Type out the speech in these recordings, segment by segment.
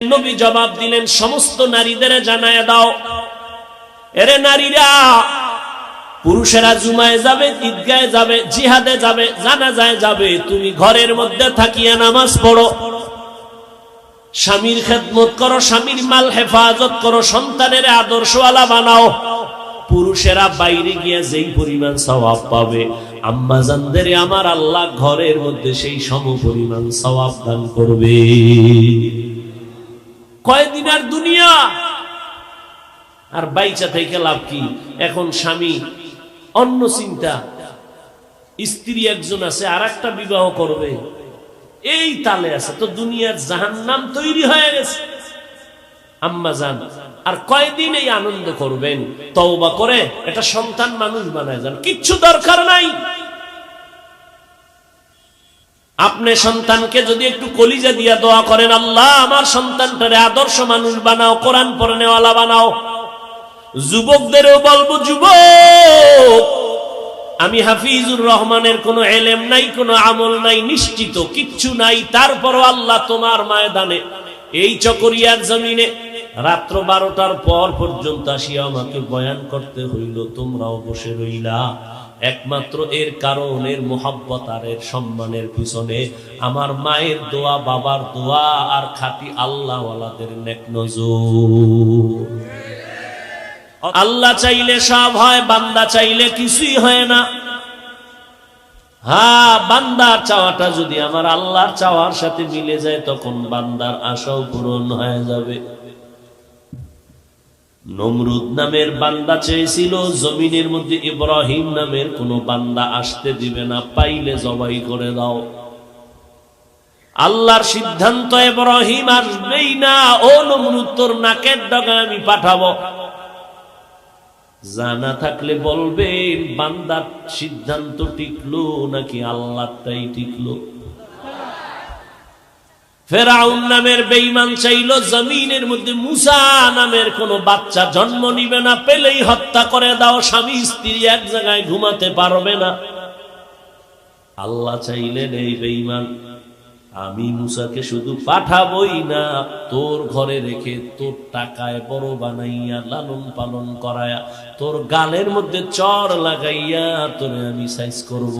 নবী জবাব দিলেন, সমস্ত নারীদের জানায় দাও, এরে নারীরা, পুরুষেরা জুমায় যাবে, ঈদগাহে যাবে, জিহাদে যাবে, জানাজায় যাবে, তুমি ঘরের মধ্যে থাকিয়া নামাজ পড়ো, স্বামীর খেদমত করো, স্বামীর মাল হেফাজত করো, সন্তানের আদর্শওয়ালা বানাও। পুরুষেরা বাইরে গিয়ে যেই পরিমাণ সওয়াব পাবে, আম্মা জানদের আমার আল্লাহ ঘরের মধ্যে সেই সম পরিমাণ সওয়াব দান করবে। কয়দিনের দুনিয়া, আর বাইচা থেকে লাভ কি? এখন স্বামী অন্য চিন্তা, স্ত্রী একজন আছে আর একটা বিবাহ করবে, এই তালে আছে, তো দুনিয়ার জাহান্নাম তৈরি হয়ে গেছে। আম্মা জান, আর কয়দিন এই আনন্দ করবেন? তওবা করে এটা সন্তান মানুষ বানায় যান, কিচ্ছু দরকার নাই। আপনি সন্তানকে যদি একটু কলিজা দিয়া দোয়া করেন, আল্লাহ আমার সন্তানটারে আদর্শ মানুষ বানাও, কোরআন পড়নেওয়ালা বানাও। যুবকদেরও বলবো, যুবক, আমি হাফিজুর রহমানের কোনো এলেম নাই, কোনো আমল নাই, নিশ্চিত কিচ্ছু নাই, তারপরও আল্লাহ তোমার ময়দানে এই চকরিয়ার জমিনে রাত্র 12টার পর পর্যন্ত আসিয়া আমাকে বয়ান করতে হইল, তোমরাও বসে রইলা। একমাত্র এর কারণ, এর মোহাব্বত আর এর সম্মানের পিছনে আমার মায়ের দোয়া, বাবার দোয়া, আর খাঁটি আল্লাহওয়ালাদের নেক নজর। আল্লাহ চাইলে সব হয়, বান্দা চাইলে কিছুই হয় না। হ্যাঁ, বান্দার চাওয়াটা যদি আমার আল্লাহর চাওয়ার সাথে মিলে যায়, তখন বান্দার আশাও পূরণ হয়ে যাবে। নমরুদ নামের বান্দা চেয়েছিল জমিনের মধ্যে ইব্রাহিম নামের কোন বান্দা আসতে দিবে না, পাইলে জবাই করে দাও। আল্লাহর সিদ্ধান্ত, ইব্রাহিম আসবেই না। ও নমরুদ, তোর নাকের ডগায় আমি পাঠাবো। জানা থাকলে বলবেন, বান্দার সিদ্ধান্ত টিকলো নাকি আল্লাহটাই টিকলো? ফেরাউন নামের বেঈমান চাইল জমিনের মধ্যে মুসা নামের কোন বাচ্চা জন্ম নিবে না, পেলেই হত্যা করে দাও, স্বামী স্ত্রী এক জায়গায় ঘুমাতে পারবে না। আল্লাহ চাইলেন, এই বেঈমান, আমি মুসাকে শুধু পাঠাবই না, তোর ঘরে রেখে তোর টাকায় বড় বানাইয়া লালন পালন করায়া, তোর গালের মধ্যে চর লাগাইয়া তোরে আমি সাইজ করব।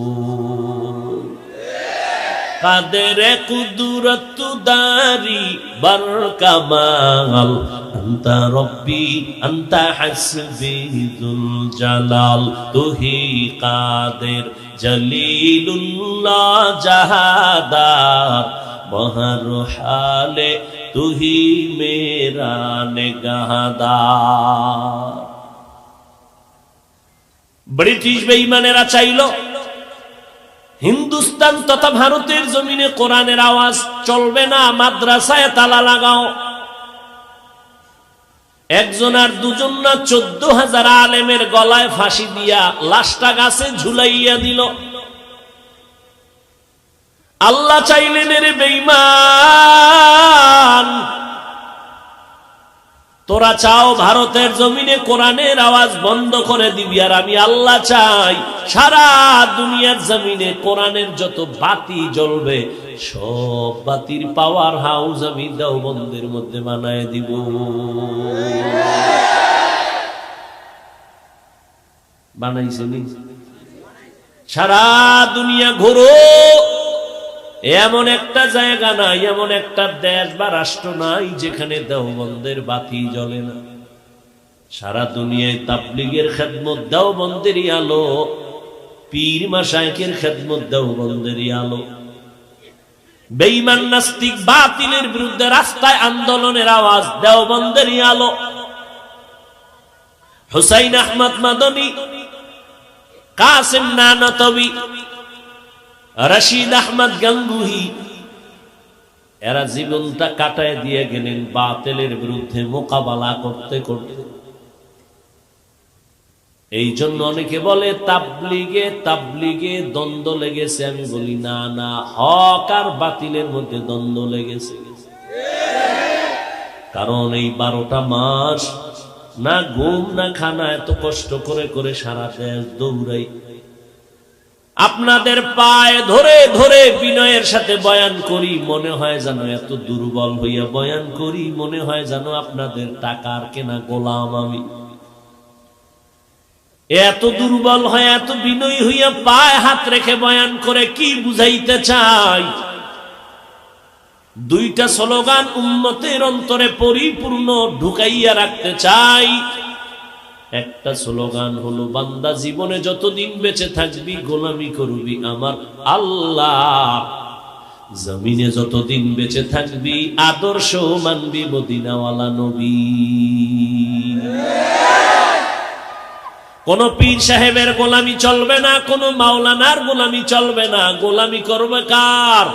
কাদের কুদরত দারি বার কামাল, আনতা রব্বি আনতা হাসবি যুল জালাল, তুহি কাদের জলিলুল্লাহ জাহাদার, মহার হালে তুহি মেরা নেগাহদার। ব্রিটিশ বেঈমানেরা চাইল হিন্দুস্তান তথা ভারতের জমিনে কোরআনের আওয়াজ চলবে না, মাদ্রাসায় তালা লাগাও। একজন আর দুজন না, 14,000 আলেমের গলায় ফাঁসি দিয়া লাশটা গাছে ঝুলাইয়া দিল। আল্লাহ চাইলেন, রে বেঈমান, তোরা চাও ভারতের জমিনে কোরআনের আওয়াজ বন্ধ করে দিবি, আর আমি আল্লাহ চাই সারা দুনিয়ার জমিনে কোরআনের যত বাতি জ্বলবে, সব বাতির পাওয়ার হাউস আমি দেওবন্দের মধ্যে বানায় দিব। বানাইছে নি? সারা দুনিয়া ঘুরো, এমন একটা জায়গা নাই, এমন একটা দেশ বা রাষ্ট্র নাই যেখানে দেওবন্দের বাতি জ্বলে না। সারা দুনিয়ায় তাবলীগের খেদমত দেওবন্দেরই আলো, পীর মাশায়েখের খেদমত দেওবন্দেরই আলো। বেঈমান নাস্তিক বাতিলের বিরুদ্ধে রাস্তায় আন্দোলনের আওয়াজ দেওবন্দেরই আলো। হুসাইন আহমদ মাদনী, কাসিম নানতবি, রশিদ আহমদ গঙ্গুহি, এরা জীবনটা কাটায় দিয়ে গেলেন বাতিলের বিরুদ্ধে মোকাবেলা করতে করতে। এই জন্য অনেকে বলে তাবলীগে দ্বন্দ্ব লেগেছে। আমি বলি না না, হক আর বাতিলের মধ্যে দ্বন্দ্ব লেগেছে। কারণ এই 12টা মাস না ঘুম না খানা, এত কষ্ট করে করে সারা দেশ দৌড়াই। আপনাদের পায়ে ধরে ধরে বিনয়ের সাথে বয়ান করি, মনে হয় যেন এত দুর্বল হইয়া বয়ান করি, মনে হয় যেন আপনাদের টাকার কেনা গোলাম আমি। এত দুর্বল হয়, এত বিনয়ী হইয়া পায়ে হাত রেখে বয়ান করে কি বুঝাইতে চাই? দুইটা স্লোগান উম্মতের অন্তরে পরিপূর্ণ ঢুকাইয়া রাখতে চাই। একটা স্লোগান হলো, বান্দা জীবনে যতদিন বেঁচে থাকবি গোলামি করবি আমার আল্লাহ, জমিনে যতদিন বেঁচে থাকবি আদর্শ মানবি মদিনাওয়ালা নবী। কোন পীর সাহেবের গোলামি চলবে না, কোন মাওলানার গোলামি চলবে না। গোলামি করবে কার?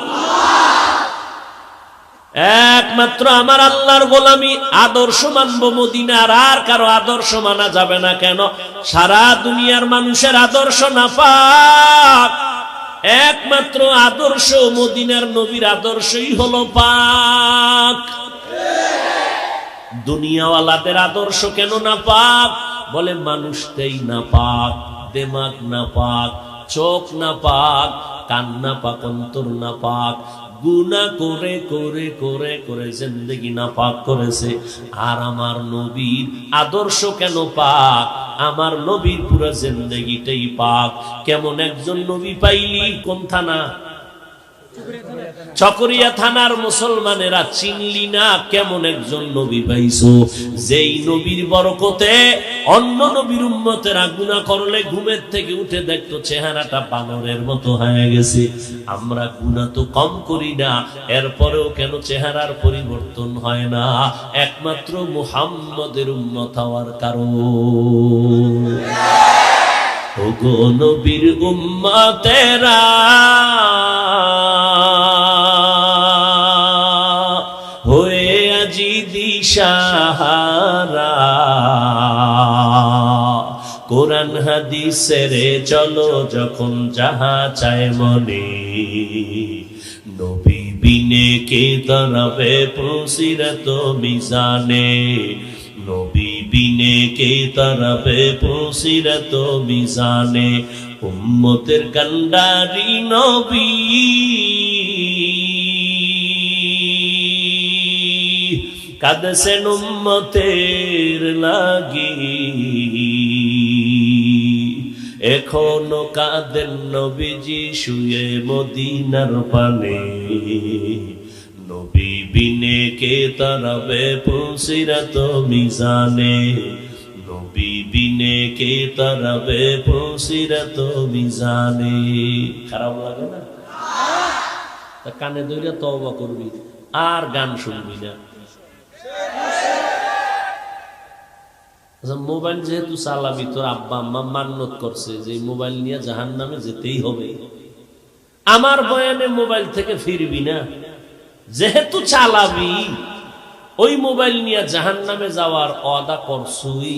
একমাত্র আমার আল্লাহর গোলামি। আদর্শ মানব মদিনার, আর কারো আদর্শ মানা যাবে না। কেন? সারা দুনিয়ার মানুষের আদর্শ নাপাক, একমাত্র আদর্শ মদিনার নবীর আদর্শই হলো পাক। দুনিয়াওয়ালাদের আদর্শ কেন নাপাক? বলে মানুষটাই নাপাক, দেমাগ নাপাক, চোখ নাপাক, কান নাপাক, অন্তর নাপাক, গুনাহ করে করে করে করে জিন্দেগি নাপাক করেছে। আর আমার নবীর আদর্শ কেন পাক? আমার নবীর পুরো জিন্দেগিটাই পাক। কেমন একজন নবী পাইলি? কোন থানা? চকরিয়া থানার মুসলমানেরা চিনলি না? কেমন একজন নবী পাইছো, যেই নবীর বরকতে অন্য নবীর উম্মতেরা গুনাহ করলে ঘুমের থেকে উঠে দেখতো চেহারাটা বানরের মতো হয়ে গেছে। আমরা গুনাহ তো কম করি না, এরপরেও কেন চেহারার পরিবর্তন হয় না? একমাত্র মুহাম্মদের উম্মত হওয়ার কারণ। ওগো নবীর উম্মতেরা, হয়ে আজি দিশাহারা, কোরআন হাদিসের চলো যখন যাহা চায় মনে, নবী বিনে কে দাঁড়াবে পুসিরাত মিজানে, নবী বিনে কে দাঁড়াবে পুসিরাত মিজানে। উম্মতের কান্ডারি নবী, কাঁদছেন উম্মতের লাগি, এখনো কাঁদেন নবীজি শুয়ে মদিনার পানে, নবী বিনে কে তারাবে পুসিরাত মিজানে, নবী বিনে কে তারাবে পুসিরাত মিজানে। খারাপ লাগে না? কানে ধরে তওবা করবি, আর গান শুনবি না। মোবাইল যেহেতু চালাবি, তোর আব্বা আম্মা মান্নত করছে যে মোবাইল নিয়ে জাহান্নামে যেতেই হবে, আমার বয়ানে মোবাইল থেকে ফিরবি না। যেহেতু চালাবি, ওই মোবাইল নিয়ে জাহান্নামে যাওয়ার ওয়াদা করছুই,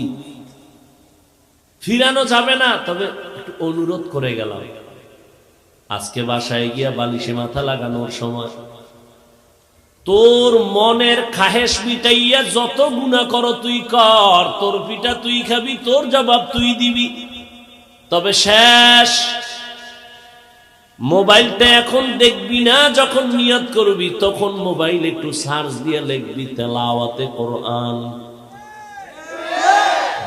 ফিরানো যাবে না। তবে একটু অনুরোধ করে গেলাম, আজকে বাসায় গিয়া বালিশে মাথা লাগানোর সময় তোর মনের খাহেশ মিটাইয়া যত গুনাহ করো তুই কর, তোর পিঠা তুই খাবি, তোর জবাব তুই দিবি। তবে শেষ, মোবাইলটা এখন দেখবি না। যখন নিয়ত করবি তখন মোবাইল একটু সার্চ দিয়ে লিখবি তেলাওয়াতে কোরআন।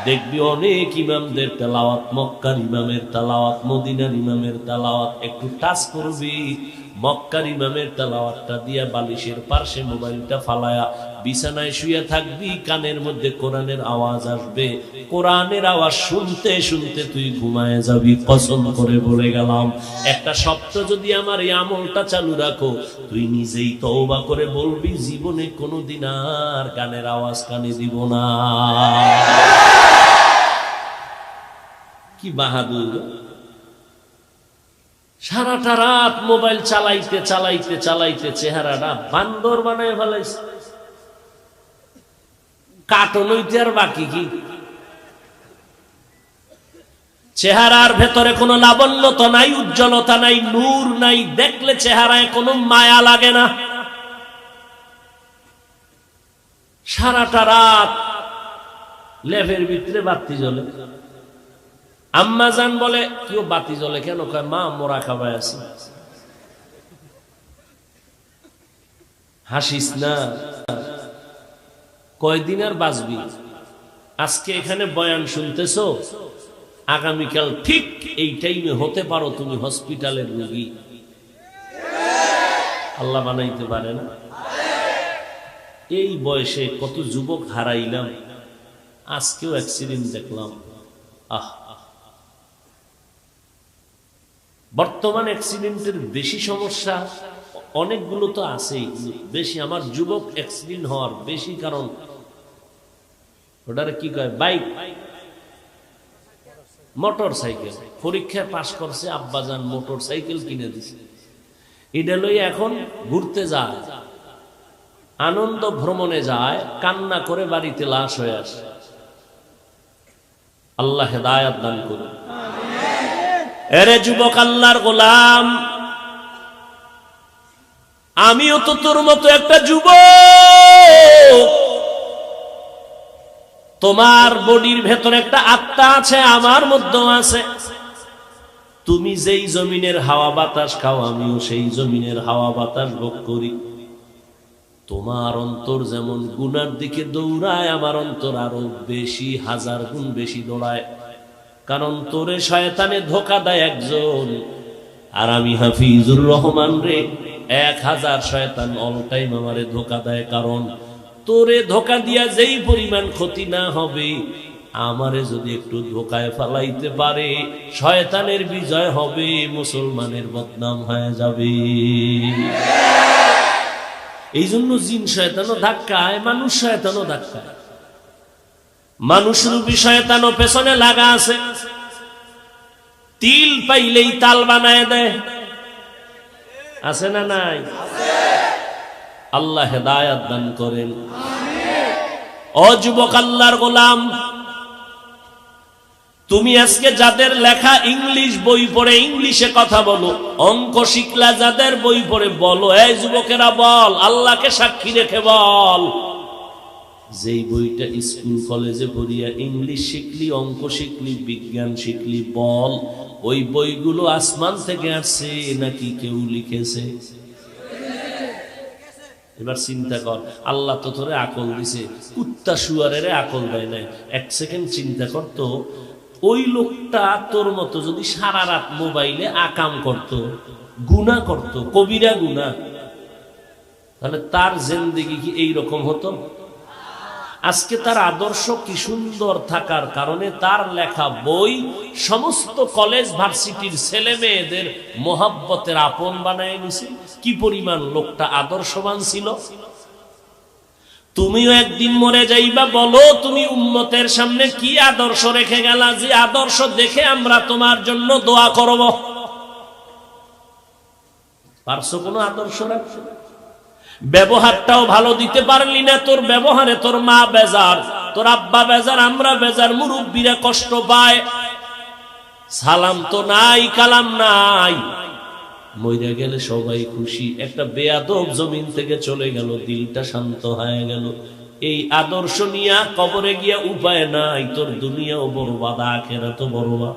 দেখবি অনেক ইমামদের তেলাওয়াত, মক্কার ইমামের তেলাওয়াত, মদিনার ইমামের তেলাওয়াত একটু টাচ করবি। মক্কার ইমামের তেলাওয়াতটা দিয়া বালিশের পাশে মোবাইলটা ফালায়া বিছানায় শুয়ে থাকবি, কানের মধ্যে কোরআনের আওয়াজ আসবে, কোরআনের আওয়াজ শুনতে শুনতে তুই ঘুমায় যাবি। কসম করে বলে গেলাম, একটা সপ্তাহ যদি আমার এই আমলটা চালু রাখো, তুই নিজেই তওবা করে বলবি, জীবনে কোনোদিন আর গানের আওয়াজ কানে দিব না। কি বাহাদুর! সারাটা রাত মোবাইল চালাইতে চালাইতে চালাইতে চেহারাটা বান্দর বানায় ফেলাইছে। কাটন হইতে আর বাকি কি? চেহারার ভেতরে কোনো লাবণ্যতা নাই, উজ্জ্বলতা নাই, নূর নাই, দেখলে চেহারায় কোনো মায়া লাগে না। সারাটা রাত লেভের ভিতরে বাতি জ্বলে, আম্মা জান বলে, কেউ বাতি জ্বলে কেন? কয় মা মোরা খাবায় আছি। হাসিস না, কয়দিন আর বাঁচবি? আজকে এখানে বয়ান শুনতেছো, আগামীকাল ঠিক এই টাইমে হতে পারো তুমি হসপিটালের রোগী। আল্লাহ বানাইতে পারে না? এই বয়সে কত যুবক হারাইলাম, আজকেও অ্যাক্সিডেন্ট দেখলাম। বর্তমান অ্যাক্সিডেন্টের বেশি সমস্যা অনেকগুলো তো আছেই, বেশি আমার যুবক অ্যাক্সিডেন্ট হওয়ার বেশি কারণ ওটারে কি কয়, বাইক, মোটর সাইকেল। পরীক্ষায় পাশ করছে, আব্বাজান মোটর সাইকেল কিনে দিছে, এটা লইয়া এখন ঘুরতে যায়, আনন্দ ভ্রমণে যায়, কান্না করে বাড়িতে লাশ হয়ে আসে। আল্লাহ হেদায়েত দান করুন। এরে যুবক, আল্লাহর গোলাম, আমিও তো তোর মতো একটা যুবক। তোমার বডির ভেতরে একটা আত্মা আছে, আমার মধ্যেও আছে। তুমি যেই জমিনের হাওয়া বাতাস খাও, আমিও সেই জমিনের হাওয়া বাতাস ভোগ করি। তোমার অন্তর যেমন গুনার দিকে দৌড়ায়, আমার অন্তর আরো বেশি, হাজার গুণ বেশি দৌড়ায়। কারণ তোরে শয়তানে ধোঁকা দেয় একজন, আর আমি হাফিজুর রহমান রে 1000 শয়তান অল টাইম আমারে ধোঁকা দেয়। কারণ তোরে ধোঁকা দিয়া যেই পরিমাণ ক্ষতি না হবে, আমারে যদি একটু ধোঁকায় ফালাইতে পারে, শয়তানের বিজয় হবে, মুসলমানের বদনাম হয়ে যাবে। এই জন্য জিন শয়তানও ধাক্কায়, মানুষ শয়তানও ধাক্কায়। মানুষ রূপী শয়তানও পেছনে লাগা আছে, তিল পাইলেই তাল বানায় দেয়। আছে না নাই? আল্লাহ হেদায়েত দান করেন। ও যুবক, আল্লাহর গোলাম, তুমি আজকে যাদের লেখা ইংলিশ বই পড়ে ইংলিশে কথা বলো, অঙ্ক শিখলা যাদের বই পড়ে, বলো, এই যুবকেরা বল, আল্লাহকে সাক্ষী রেখে বল, যেই বইটা স্কুল কলেজে পড়িয়া ইংলিশ শিখলি, অঙ্ক শিখলি, বিজ্ঞান শিখলি, বল ওই বইগুলো আসমান থেকে আসছে নাকি কেউ লিখেছে? এবার চিন্তা কর, আল্লাহ তো তোরে আকল দিছে, কুত্তা শুয়ারের আকল দেয় নাই। এক সেকেন্ড চিন্তা কর তো, ওই লোকটা তোর মতো যদি সারা রাত মোবাইলে আকাম করত, গুনাহ করত, কবিরা গুনাহ, তাহলে তার জিন্দেগি কি এইরকম হতো? আজকে তার আদর্শ কি সুন্দর থাকার কারণে তার লেখা বই সমস্ত কলেজ ভার্সিটির ছেলে মেয়েদের মোহাব্বতের আপন বানায় নিছে। কি পরিমাণ লোকটা আদর্শবান ছিল। তুমিও একদিন মরে যাইবা, বলো তুমি উম্মতের সামনে কি আদর্শ রেখে গেলা, যে আদর্শ দেখে আমরা তোমার জন্য দোয়া করব। পারছো কোনো আদর্শ রাখছো? ব্যবহারটাও ভালো দিতে পারলি না, তোর ব্যবহারে তোর মা বেজার, তোর আব্বা বেজার, আমরা বেজার, মুরব্বীরা কষ্ট পায়। সালাম তো নাই, কালাম নাই, মইরা গেলে সবাই খুশি। একটা বেয়াদব জমিন থেকে চলে গেল, দিলটা শান্ত হয়ে গেল। এই আদর্শ নিয়ে কবরে গিয়া উপায় নাই, তোর দুনিয়াও বরবাদ, আখিরাতও বরবাদ।